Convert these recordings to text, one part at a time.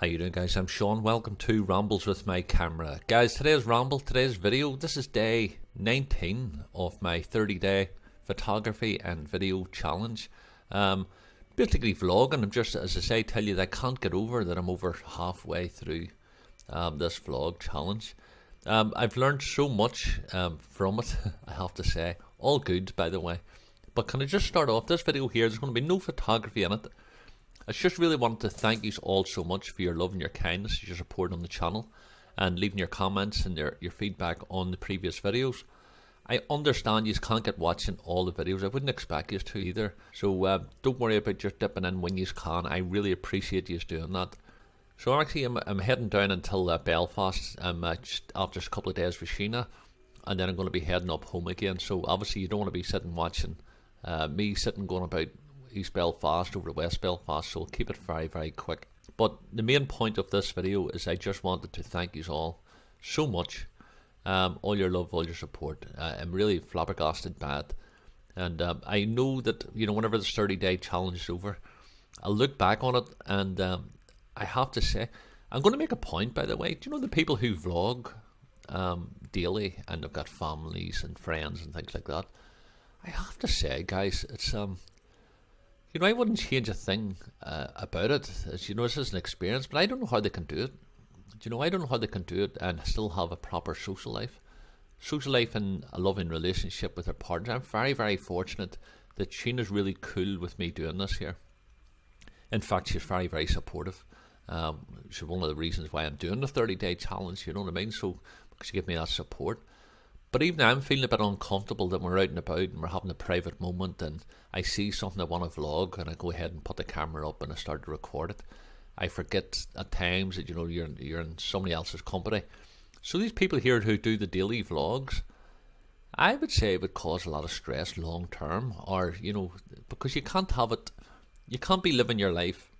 How you doing, guys? I'm Sean. Welcome to Rambles with my camera. Guys, today's video, this is day 19 of my 30-day photography and video challenge. Basically vlogging. I'm just, as I say, tell you that I can't get over that I'm over halfway through this vlog challenge. I've learned so much from it, I have to say. All good, by the way. But can I just start off this video here? There's going to be no photography in it. I just really wanted to thank you all so much for your love and your kindness, your support on the channel, and leaving your comments and your feedback on the previous videos. I understand you can't get watching all the videos. I wouldn't expect you to either. So don't worry about just dipping in when you can. I really appreciate you doing that. So actually I'm heading down until Belfast after a couple of days with Sheena, and then I'm going to be heading up home again. So obviously you don't want to be sitting watching me sitting going about East Belfast over to West Belfast, so I'll keep it very, very quick. But the main point of this video is I just wanted to thank you all so much. All your love, all your support. I'm really flabbergasted by it. And I know that, you know, whenever this 30-day challenge is over, I'll look back on it and I have to say, I'm going to make a point, by the way. Do you know the people who vlog daily and they've got families and friends and things like that? I have to say, guys, it's you know, I wouldn't change a thing about it. As you know, this is an experience, but I don't know how they can do it. You know, I don't know how they can do it and still have a proper social life. Social life and a loving relationship with their partner. I'm very, very fortunate that Sheena's really cool with me doing this here. In fact, she's very, very supportive. She's one of the reasons why I'm doing the 30-day challenge, you know what I mean? So, because she gave me that support. But even I'm feeling a bit uncomfortable that we're out and about and we're having a private moment and I see something I want to vlog and I go ahead and put the camera up and I start to record it. I forget at times that, you know, you're in somebody else's company. So these people here who do the daily vlogs, I would say it would cause a lot of stress long term, or, you know, because you can't have it, you can't be living your life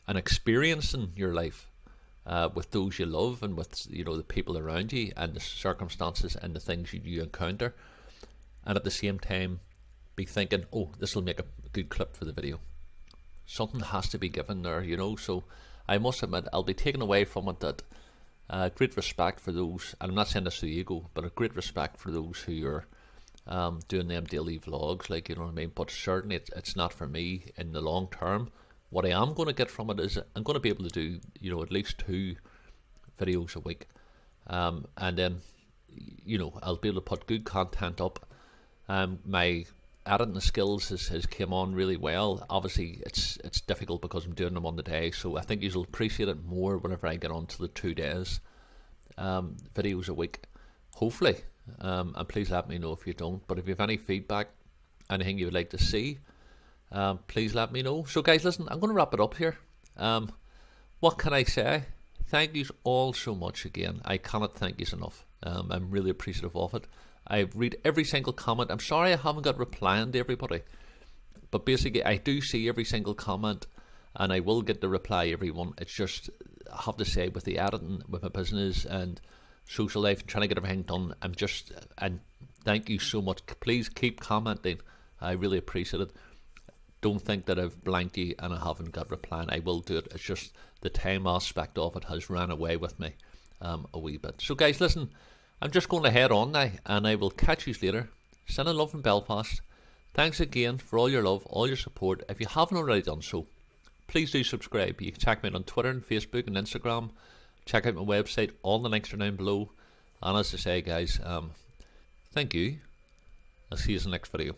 and experiencing your life with those you love and with, you know, the people around you and the circumstances and the things you encounter, and at the same time be thinking, oh, this will make a good clip for the video. Something has to be given there, you know. So I must admit, I'll be taking away from it that great respect for those, and I'm not saying this to the ego, but a great respect for those who are doing them daily vlogs, like, you know what I mean. But certainly it's not for me in the long term. What I am going to get from it is I'm going to be able to do, you know, at least 2 videos a week. And then, you know, I'll be able to put good content up. My editing skills has came on really well. Obviously, it's difficult because I'm doing them on the day. So I think you'll appreciate it more whenever I get on to the 2 days videos a week. Hopefully. And please let me know if you don't. But if you have any feedback, anything you would like to see, please let me know. So guys, listen, I'm going to wrap it up here. What can I say? Thank you all so much again. I cannot thank you enough. I'm really appreciative of it. I read every single comment. I'm sorry I haven't got replying to everybody, but basically I do see every single comment and I will get the reply everyone. It's just, I have to say, with the editing, with my business and social life and trying to get everything done, and thank you so much. Please keep commenting. I really appreciate it. Don't think that I've blanked you and I haven't got replying. I will do it. It's just the time aspect of it has ran away with me a wee bit. So guys, listen, I'm just going to head on now and I will catch you later. Sending love from Belfast. Thanks again for all your love, all your support. If you haven't already done so, please do subscribe. You can check me out on Twitter and Facebook and Instagram. Check out my website. All the links are down below. And as I say, guys, thank you. I'll see you in the next video.